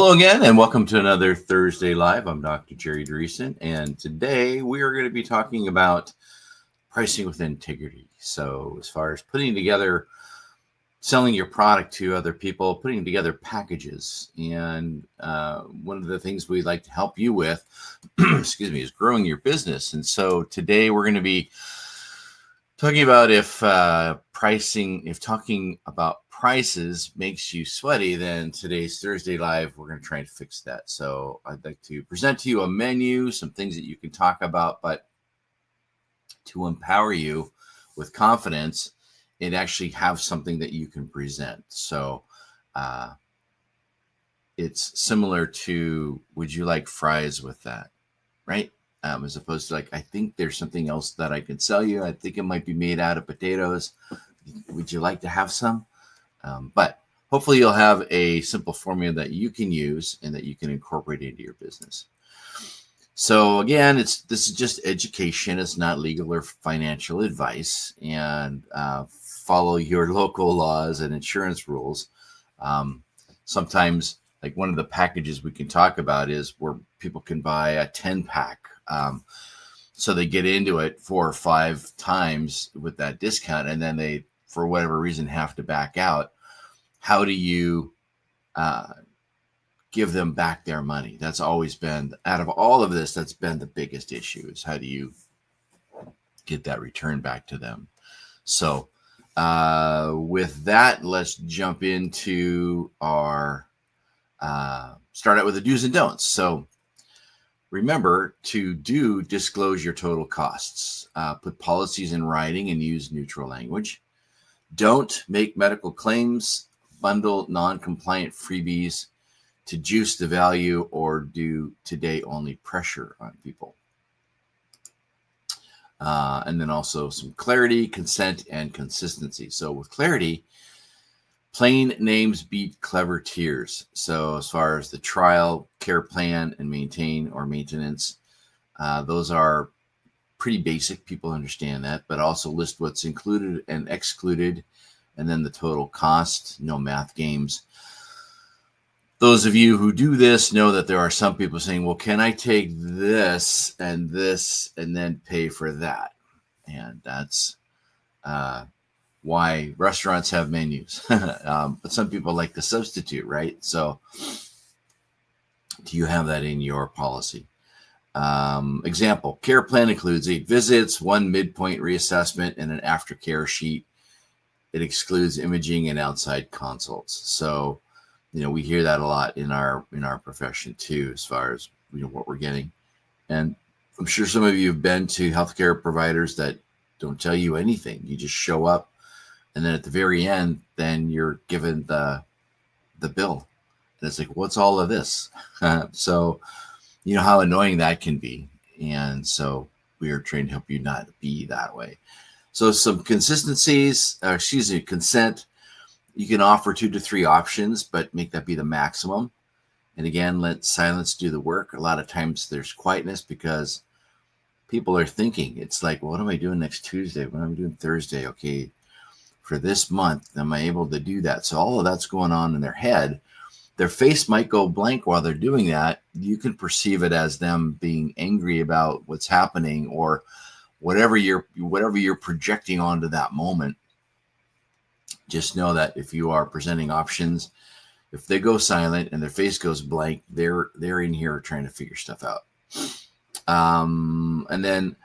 Hello again, and welcome to another Thursday Live. I'm Dr. Jerry Dreessen, and today we are going to be talking about pricing with integrity. So, as far as putting together, selling your product to other people, putting together packages, and one of the things we'd like to help you with, excuse me, is growing your business. And so today we're going to be talking about if talking about prices makes you sweaty, then today's Thursday Live, we're going to try and fix that. So I'd like to present to you a menu, some things that you can talk about, but to empower you with confidence and actually have something that you can present. So it's similar to, would you like fries with that, right? As opposed to I think there's something else that I can sell you. I think it might be made out of potatoes. Would you like to have some? But hopefully you'll have a simple formula that you can use and that you can incorporate into your business. So again, this is just education. It's not legal or financial advice, and follow your local laws and insurance rules. Sometimes, like one of the packages we can talk about is where people can buy a 10-pack. So they get into it 4 or 5 times with that discount, and then they, for whatever reason, have to back out. How do you give them back their money? That's always been, out of all of this, that's been the biggest issue, is how do you get that return back to them? So with that, let's jump into our start out with the do's and don'ts. So remember to disclose your total costs, put policies in writing and use neutral language. Don't make medical claims, bundle non-compliant freebies to juice the value, or do today only pressure on people. And then also some clarity, consent, and consistency. So with clarity, plain names beat clever tiers. So as far as the trial, care plan, and maintain or maintenance, those are pretty basic. People understand that, but also list what's included and excluded, and then the total cost. No math games. Those of you who do this know that there are some people saying, well, can I take this and then pay for that? And that's why restaurants have menus. But some people like to substitute, right? So do you have that in your policy? Example, care plan includes 8 visits, 1 midpoint reassessment, and an aftercare sheet. It excludes imaging and outside consults. So, we hear that a lot in our profession too, as far as what we're getting. And I'm sure some of you have been to healthcare providers that don't tell you anything. You just show up, and then at the very end, then you're given the bill. And it's like, what's all of this? So, you know how annoying that can be. And so we are trying to help you not be that way. So some consent. You can offer 2 to 3 options, but make that be the maximum. And again, let silence do the work. A lot of times there's quietness because people are thinking. It's like, what am I doing next Tuesday? What am I doing Thursday? Okay, for this month, am I able to do that? So all of that's going on in their head. Their face might go blank while they're doing that. You can perceive it as them being angry about what's happening, or whatever you're projecting onto that moment. Just know that if you are presenting options, if they go silent and their face goes blank, they're in here trying to figure stuff out. And then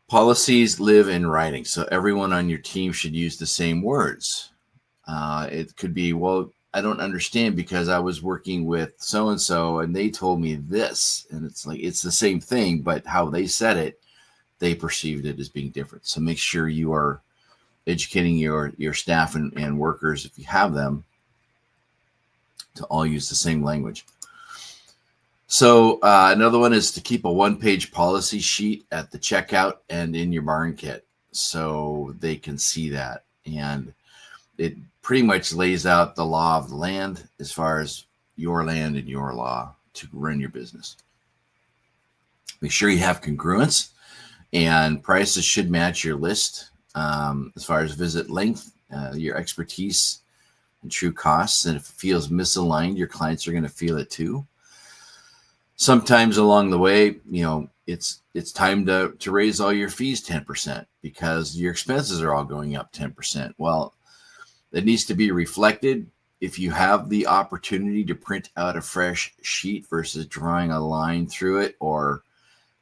policies live in writing. So everyone on your team should use the same words. It could be, well, I don't understand because I was working with so-and-so and they told me this. And it's like, it's the same thing, but how they said it, they perceived it as being different. So make sure you are educating your staff and workers, if you have them, to all use the same language. So another one is to keep a 1-page policy sheet at the checkout and in your barn kit, so they can see that. And it pretty much lays out the law of the land as far as your land and your law to run your business. Make sure you have congruence, and prices should match your list. As far as visit length, your expertise and true costs. And if it feels misaligned, your clients are going to feel it too. Sometimes along the way, it's time to raise all your fees 10% because your expenses are all going up 10%. Well, that needs to be reflected. If you have the opportunity to print out a fresh sheet versus drawing a line through it, or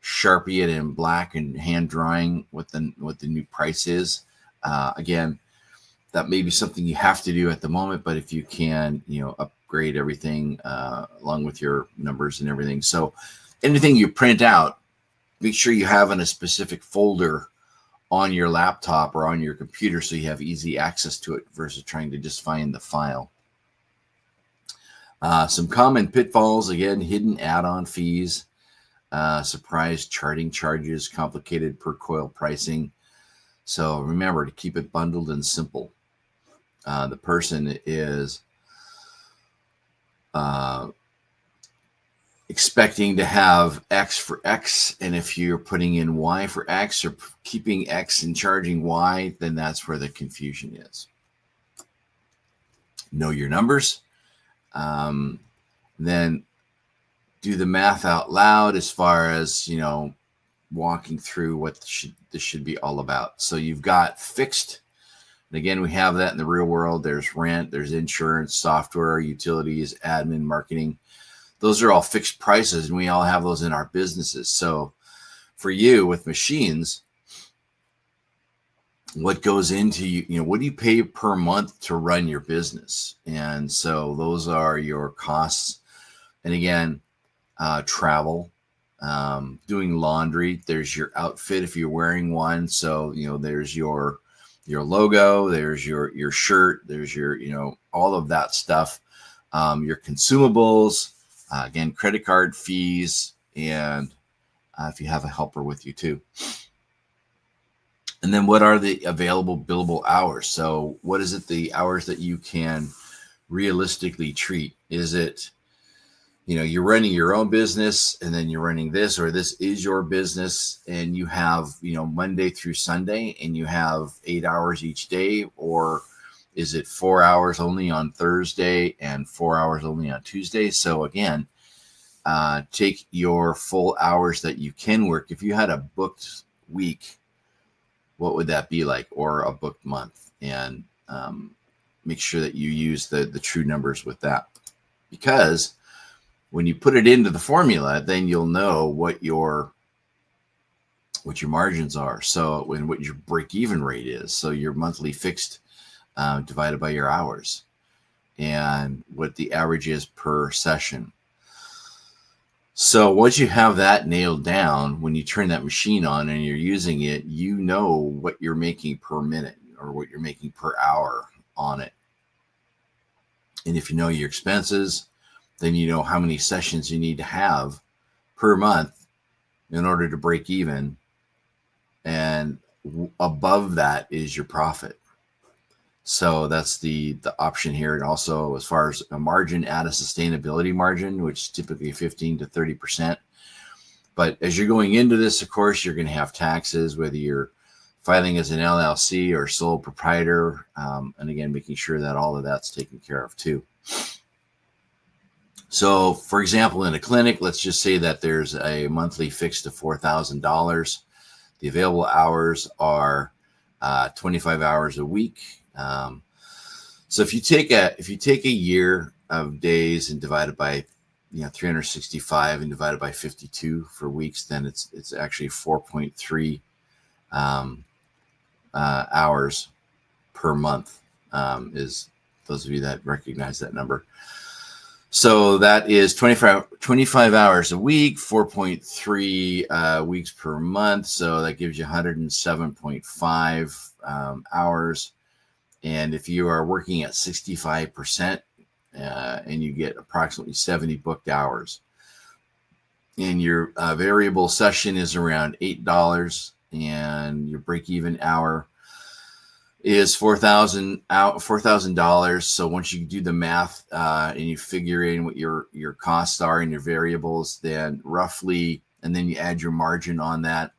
Sharpie it in black and hand drawing what the new price is, again, that may be something you have to do at the moment. But if you can, upgrade everything along with your numbers and everything. So anything you print out, make sure you have in a specific folder on your laptop or on your computer so you have easy access to it versus trying to just find the file. Some common pitfalls, again, hidden add-on fees, surprise charting charges, complicated per coil pricing. So remember to keep it bundled and simple. The person is expecting to have X for X, and if you're putting in Y for X or keeping X and charging Y, then that's where the confusion is. Know your numbers. Then do the math out loud as far as, walking through what this should be all about. So you've got fixed. And again, we have that in the real world. There's rent, there's insurance, software, utilities, admin, marketing. Those are all fixed prices, and we all have those in our businesses. So for you with machines, what goes into what do you pay per month to run your business? And so those are your costs. And again, travel, doing laundry, there's your outfit if you're wearing one. So, there's your logo, there's your shirt, there's your, all of that stuff, your consumables, again, credit card fees, and if you have a helper with you too. And then what are the available billable hours? So what is it, the hours that you can realistically treat? Is it, you're running your own business and then you're running this, or this is your business and you have, Monday through Sunday and you have 8 hours each day? Or is it 4 hours only on Thursday and 4 hours only on Tuesday? So again, take your full hours that you can work. If you had a booked week, what would that be like? Or a booked month? And make sure that you use the true numbers with that. Because when you put it into the formula, then you'll know what your margins are. So what your break-even rate is. So your monthly fixed divided by your hours, and what the average is per session. So once you have that nailed down, when you turn that machine on and you're using it, you know what you're making per minute or what you're making per hour on it. And if you know your expenses, then you know how many sessions you need to have per month in order to break even. And above that is your profit. So that's the option here. And also, as far as a margin, add a sustainability margin, which is typically 15 to 30%. But as you're going into this, of course, you're going to have taxes, whether you're filing as an LLC or sole proprietor. And again, making sure that all of that's taken care of too. So for example, in a clinic, let's just say that there's a monthly fixed of $4,000. The available hours are 25 hours a week. So if you take a year of days and divide it by 365 and divided by 52 for weeks, then it's actually 4.3 hours per month, is those of you that recognize that number. So that is 25 hours a week, 4.3 weeks per month. So that gives you 107.5 hours. And if you are working at 65%, and you get approximately 70 booked hours, and your variable session is around $8, and your break-even hour is $4,000. So once you do the math and you figure in what your costs are and your variables, then roughly, and then you add your margin on that.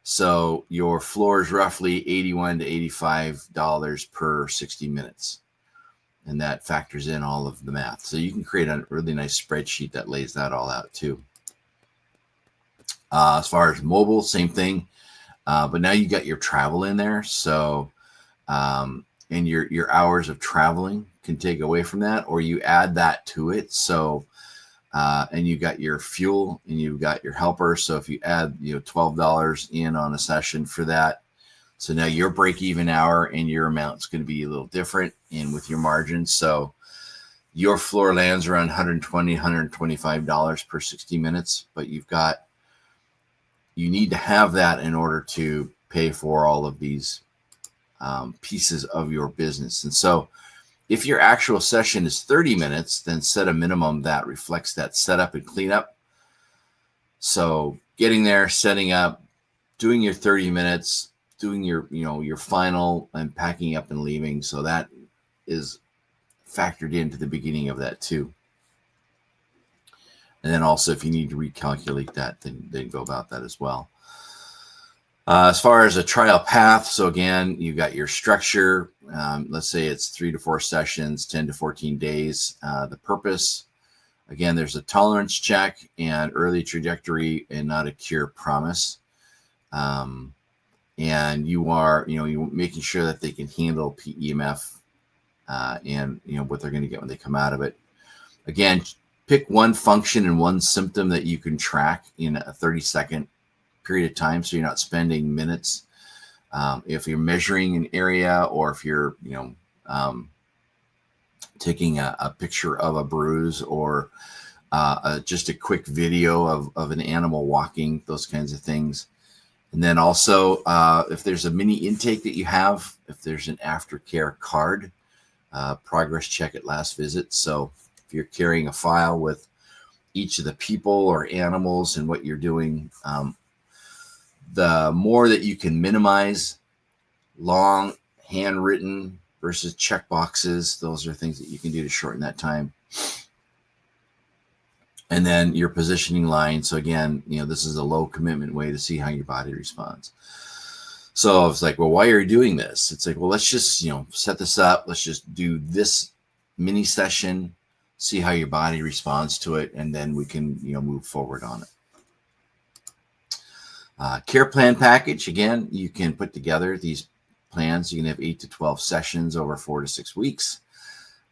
So your floor is roughly $81 to $85 per 60 minutes. and that factors in all of the math. So you can create a really nice spreadsheet that lays that all out too. As far as mobile, same thing, but now you got your travel in there. So and your hours of traveling can take away from that, or you add that to it. So and you got your fuel and you've got your helper. So if you add $12 in on a session for that, so now your break even hour and your amount's going to be a little different in with your margins. So your floor lands around $120, $125 per 60 minutes, but you need to have that in order to pay for all of these pieces of your business. And so if your actual session is 30 minutes, then set a minimum that reflects that setup and cleanup. So getting there, setting up, doing your 30 minutes, doing your final, and packing up and leaving. So that is factored into the beginning of that too. And then also if you need to recalculate that, then go about that as well. As far as a trial path, so again, you got your structure. Let's say it's 3 to 4 sessions, 10 to 14 days. The purpose, again, there's a tolerance check and early trajectory and not a cure promise. And you are, you're making sure that they can handle PEMF and what they're going to get when they come out of it. Again, pick one function and one symptom that you can track in a 30-second period of time, so you're not spending minutes. If you're measuring an area, or if you're taking a picture of a bruise, or just a quick video of an animal walking, those kinds of things. And then also if there's a mini intake that you have, if there's an aftercare card, progress check at last visit. So if you're carrying a file with each of the people or animals and what you're doing, the more that you can minimize long handwritten versus check boxes, those are things that you can do to shorten that time. And then your positioning line. So again, this is a low commitment way to see how your body responds. So it's like, well, why are you doing this? It's like, well, let's just, set this up. Let's just do this mini session, see how your body responds to it, and then we can, move forward on it. Care plan package. Again, you can put together these plans. You can have 8 to 12 sessions over 4 to 6 weeks.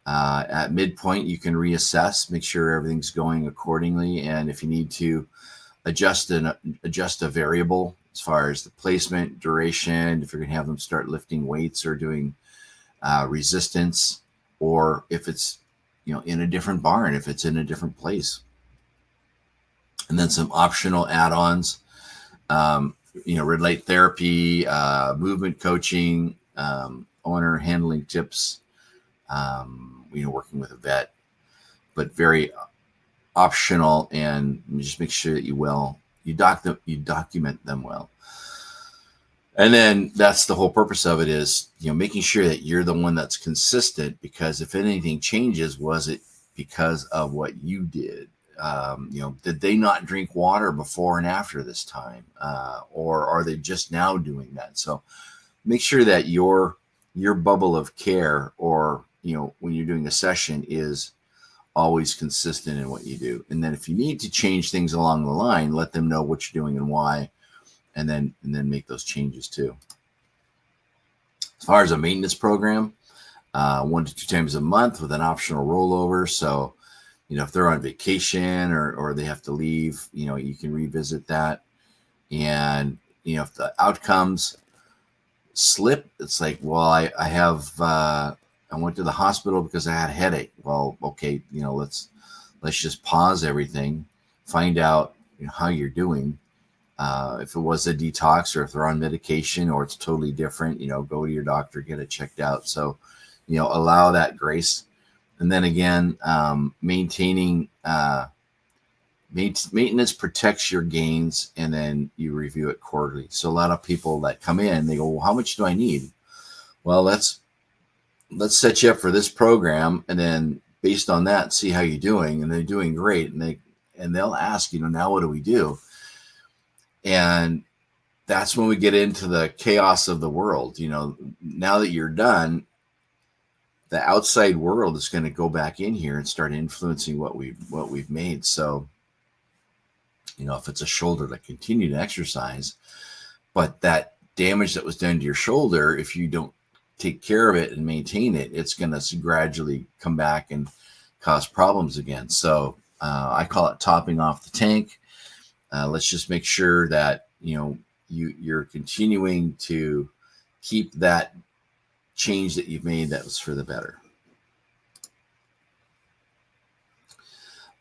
At midpoint, you can reassess, make sure everything's going accordingly. And if you need to adjust a variable as far as the placement, duration, if you're going to have them start lifting weights or doing resistance, or if it's, in a different barn, if it's in a different place. And then some optional add-ons, red light therapy, movement coaching, owner handling tips, working with a vet, but very optional, and just make sure that you document them well. And then that's the whole purpose of it, is, making sure that you're the one that's consistent, because if anything changes, was it because of what you did? Did they not drink water before and after this time? Or are they just now doing that? So make sure that your bubble of care, or, when you're doing a session, is always consistent in what you do. And then if you need to change things along the line, let them know what you're doing and why, and then make those changes too. As far as a maintenance program, 1 to 2 times a month with an optional rollover. So, if they're on vacation or they have to leave, you can revisit that. And, if the outcomes slip, it's like, well, I went to the hospital because I had a headache. Well, okay, let's just pause everything, find out how you're doing. If it was a detox, or if they're on medication, or it's totally different, go to your doctor, get it checked out. So, allow that grace. And then again, maintenance protects your gains, and then you review it quarterly. So a lot of people that come in, they go, well, how much do I need? Well, let's set you up for this program, and then based on that, see how you're doing. And they're doing great, and they'll ask, now what do we do? And that's when we get into the chaos of the world. Now that you're done, the outside world is going to go back in here and start influencing what we've made. So, if it's a shoulder to continue to exercise, but that damage that was done to your shoulder, if you don't take care of it and maintain it, it's going to gradually come back and cause problems again. So I call it topping off the tank. Let's just make sure that you're continuing to keep that change that you've made that was for the better.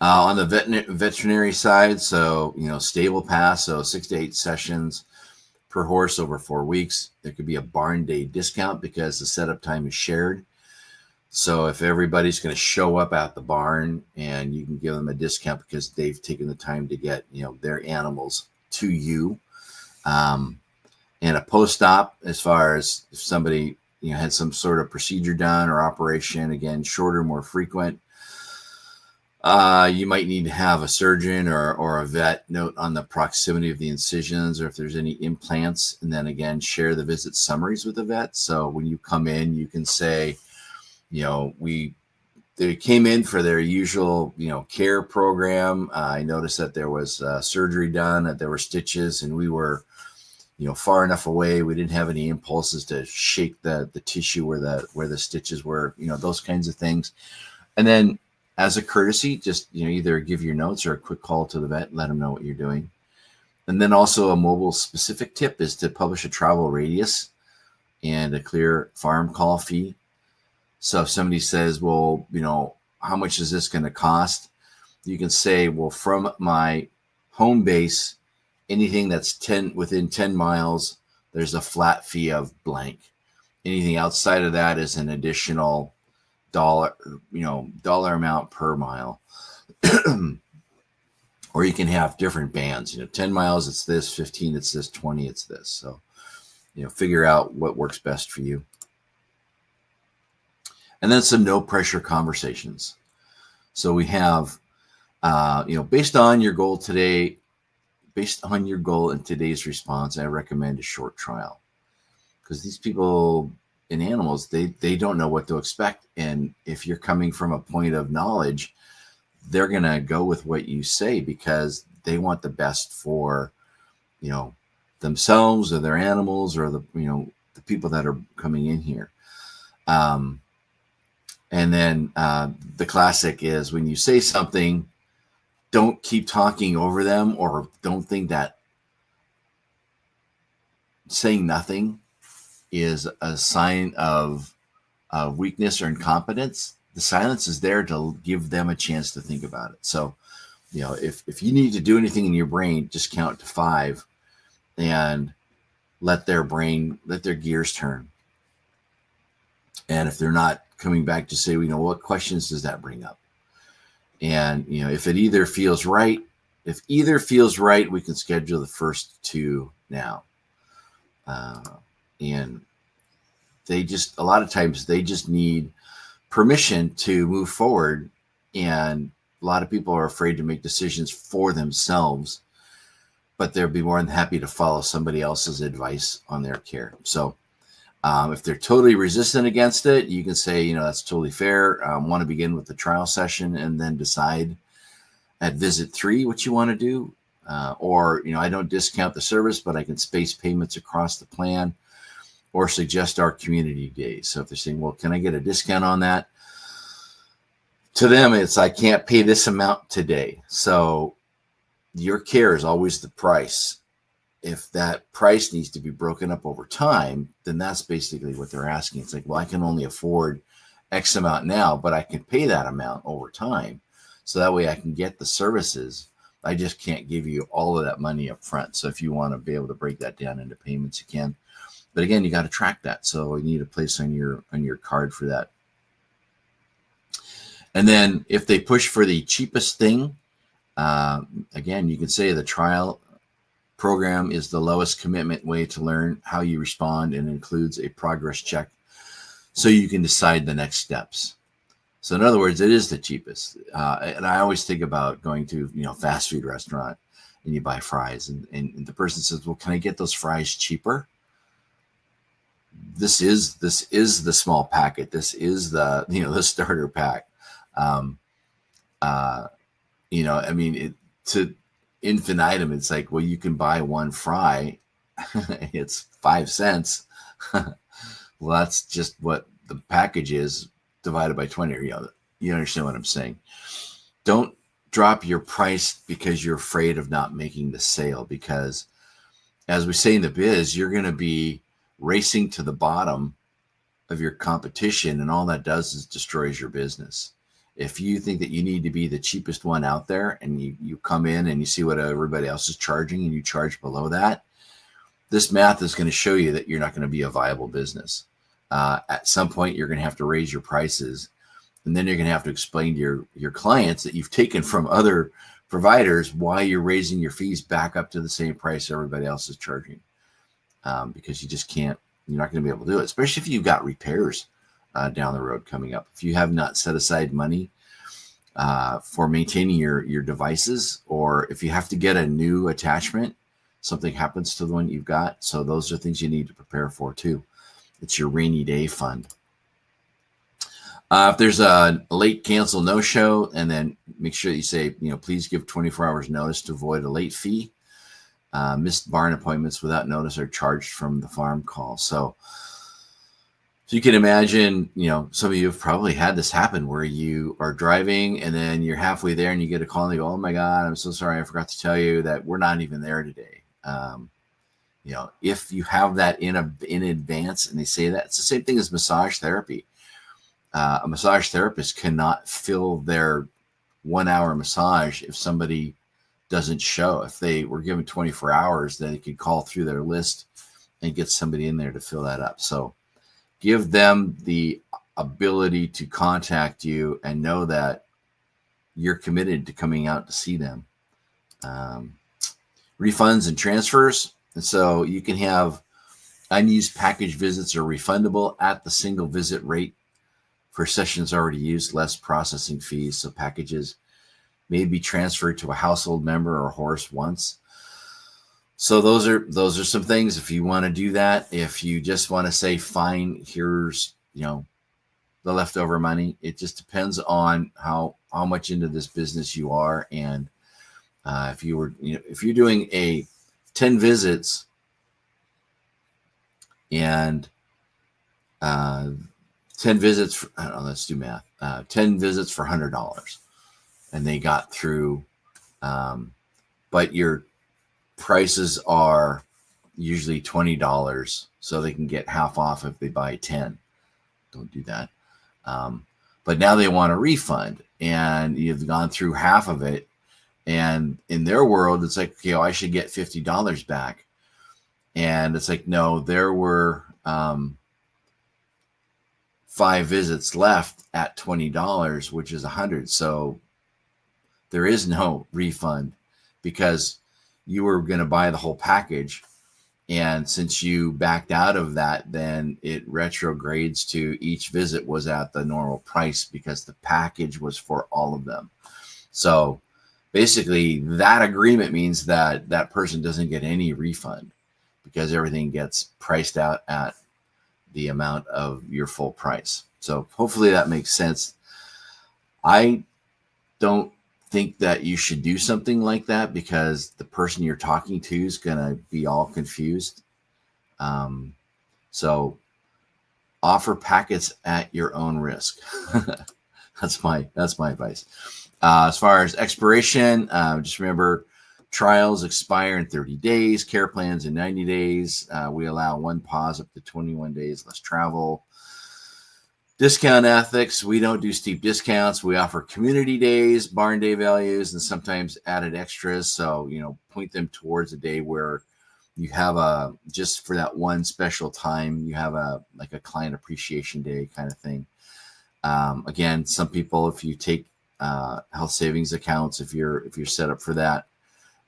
On the veterinary side, so stable pass, so 6 to 8 sessions per horse over 4 weeks. There could be a barn day discount because the setup time is shared. So if everybody's going to show up at the barn, and you can give them a discount because they've taken the time to get their animals to you. And a post-op, as far as if somebody had some sort of procedure done or operation, again, shorter, more frequent. You might need to have a surgeon or a vet note on the proximity of the incisions, or if there's any implants, and then again, share the visit summaries with the vet. So when you come in, you can say, they came in for their usual, care program. I noticed that there was surgery done, that there were stitches, and we were, far enough away. We didn't have any impulses to shake the tissue where the stitches were, those kinds of things. And then, as a courtesy, just either give your notes or a quick call to the vet, let them know what you're doing. And then also a mobile specific tip is to publish a travel radius and a clear farm call fee. So if somebody says, well, how much is this going to cost? You can say, well, from my home base, anything that's within 10 miles, there's a flat fee of blank. Anything outside of that is an additional dollar amount per mile. Or you can have different bands, 10 miles, it's this, 15, it's this, 20, it's this. So, figure out what works best for you. And then some no pressure conversations. So we have, based on your goal today, based on your goal and today's response, I recommend a short trial, because these people in animals, they don't know what to expect. And if you're coming from a point of knowledge, they're going to go with what you say because they want the best for, themselves or their animals or the people that are coming in here. And then the classic is when you say something, don't keep talking over them, or don't think that saying nothing is a sign of weakness or incompetence. The silence is there to give them a chance to think about it. So, if you need to do anything in your brain, just count to 5 and let their gears turn. And if they're not coming back to say, what questions does that bring up? And, if either feels right, we can schedule the first 2 now. And a lot of times they just need permission to move forward. And a lot of people are afraid to make decisions for themselves, but they'll be more than happy to follow somebody else's advice on their care. So if they're totally resistant against it, you can say, that's totally fair. Want to begin with the trial session and then decide at visit 3 what you want to do. Or, I don't discount the service, but I can space payments across the plan, or suggest our community days. So if they're saying, well, can I get a discount on that? To them, it's, I can't pay this amount today. So your care is always the price. If that price needs to be broken up over time, then that's basically what they're asking. It's like, well, I can only afford X amount now, but I can pay that amount over time. So that way I can get the services. I just can't give you all of that money up front. So if you want to be able to break that down into payments, you can. But again, you got to track that. So you need a place on your card for that. And then if they push for the cheapest thing, again, you can say the trial program is the lowest commitment way to learn how you respond, and includes a progress check so you can decide the next steps. So in other words, it is the cheapest. And I always think about going to, fast food restaurant, and you buy fries, and the person says, well, can I get those fries cheaper? this is the small packet. This is the the starter pack. Um, uh, I mean, to infinitum. It's like, well, you can buy one fry. It's 5 cents. Well, that's just what the package is divided by 20. Or, you understand what I'm saying? Don't drop your price because you're afraid of not making the sale, because as we say in the biz, you're going to be racing to the bottom of your competition, and all that does is destroys your business. If you think that you need to be the cheapest one out there, and you come in and you see what everybody else is charging and you charge below that, this math is going to show you that you're not going to be a viable business. At some point, you're going to have to raise your prices, and then you're going to have to explain to your clients that you've taken from other providers why you're raising your fees back up to the same price everybody else is charging, because you just can't. You're not going to be able to do it, especially if you've got repairs down the road coming up. If you have not set aside money for maintaining your devices, or if you have to get a new attachment, something happens to the one you've got. So those are things you need to prepare for too. It's your rainy day fund. If there's a late cancel, no show, and then make sure that you say, please give 24 hours notice to avoid a late fee. Missed barn appointments without notice are charged from the farm call. So you can imagine, some of you have probably had this happen where you are driving and then you're halfway there and you get a call and they go, "Oh my God, I'm so sorry. I forgot to tell you that we're not even there today." If you have that in advance and they say that, it's the same thing as massage therapy. A massage therapist cannot fill their 1 hour massage if somebody doesn't show. If they were given 24 hours, then they could call through their list and get somebody in there to fill that up. So give them the ability to contact you and know that you're committed to coming out to see them. Refunds and transfers. And so you can have unused package visits are refundable at the single visit rate for sessions already used, less processing fees. So packages may be transferred to a household member or horse once. So those are some things if you want to do that. If you just want to say, fine, here's the leftover money. It just depends on how much into this business you are. And if you're doing a 10 visits and 10 visits, let's do math. 10 visits for $100, and they got through, but your prices are usually $20, so they can get half off if they buy 10. Don't do that. But now they want a refund, and you've gone through half of it. And in their world, it's like, okay, I should get $50 back. And it's like, no, there were 5 visits left at $20, which is $100. So there is no refund because you were going to buy the whole package. And since you backed out of that, then it retrogrades to each visit was at the normal price because the package was for all of them. So basically, that agreement means that that person doesn't get any refund because everything gets priced out at the amount of your full price. So hopefully that makes sense. I don't think that you should do something like that because the person you're talking to is going to be all confused. So offer packets at your own risk. That's my advice. As far as expiration, just remember trials expire in 30 days, care plans in 90 days. We allow one pause up to 21 days, less travel. Discount ethics, we don't do steep discounts. We offer community days, barn day values, and sometimes added extras. So, point them towards a day where you have just for that one special time, you have like a client appreciation day kind of thing. Again, some people, if you take health savings accounts, if you're set up for that,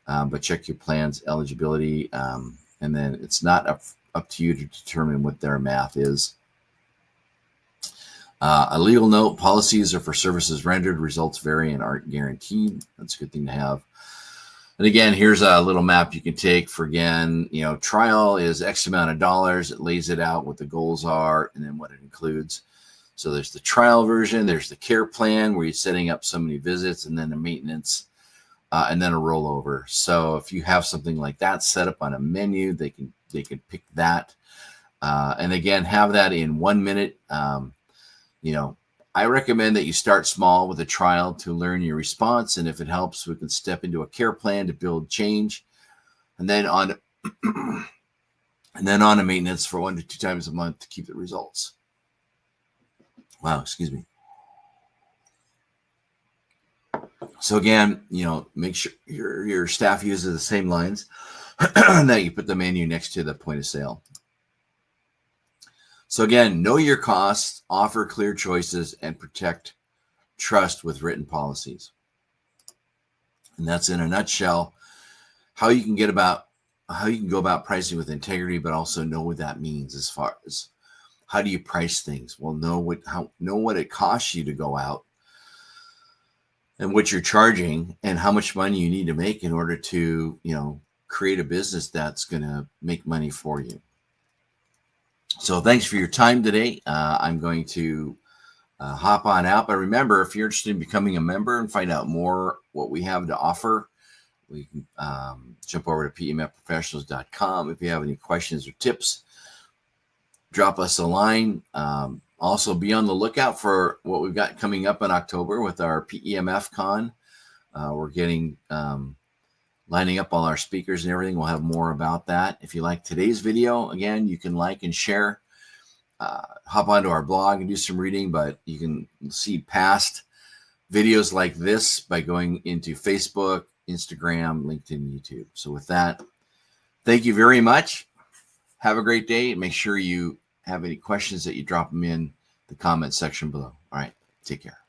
but check your plan's eligibility. And then it's not up to you to determine what their math is. A legal note, policies are for services rendered, results vary and aren't guaranteed. That's a good thing to have. And again, here's a little map you can take for, again, trial is X amount of dollars. It lays it out what the goals are and then what it includes. So there's the trial version, there's the care plan where you're setting up so many visits, and then the maintenance, and then a rollover. So if you have something like that set up on a menu, they can pick that. And again, have that in 1 minute. I recommend that you start small with a trial to learn your response. And if it helps, we can step into a care plan to build change. And then on to maintenance for 1 to 2 times a month to keep the results. Wow, excuse me. So again, make sure your staff uses the same lines that you put the menu next to the point of sale. So again, know your costs, offer clear choices, and protect trust with written policies. And that's in a nutshell how you can go about pricing with integrity, but also know what that means as far as how do you price things. Well, know what it costs you to go out and what you're charging and how much money you need to make in order to, create a business that's going to make money for you. So thanks for your time today. I'm going to hop on out. But remember, if you're interested in becoming a member and find out more what we have to offer, we can jump over to PEMFprofessionals.com. If you have any questions or tips, drop us a line. Also, be on the lookout for what we've got coming up in October with our PEMF Con. We're getting lining up all our speakers and everything. We'll have more about that. If you like today's video, again, you can like and share. Hop onto our blog and do some reading, but you can see past videos like this by going into Facebook, Instagram, LinkedIn, YouTube. So with that, thank you very much. Have a great day. Make sure you have any questions that you drop them in the comment section below. All right, take care.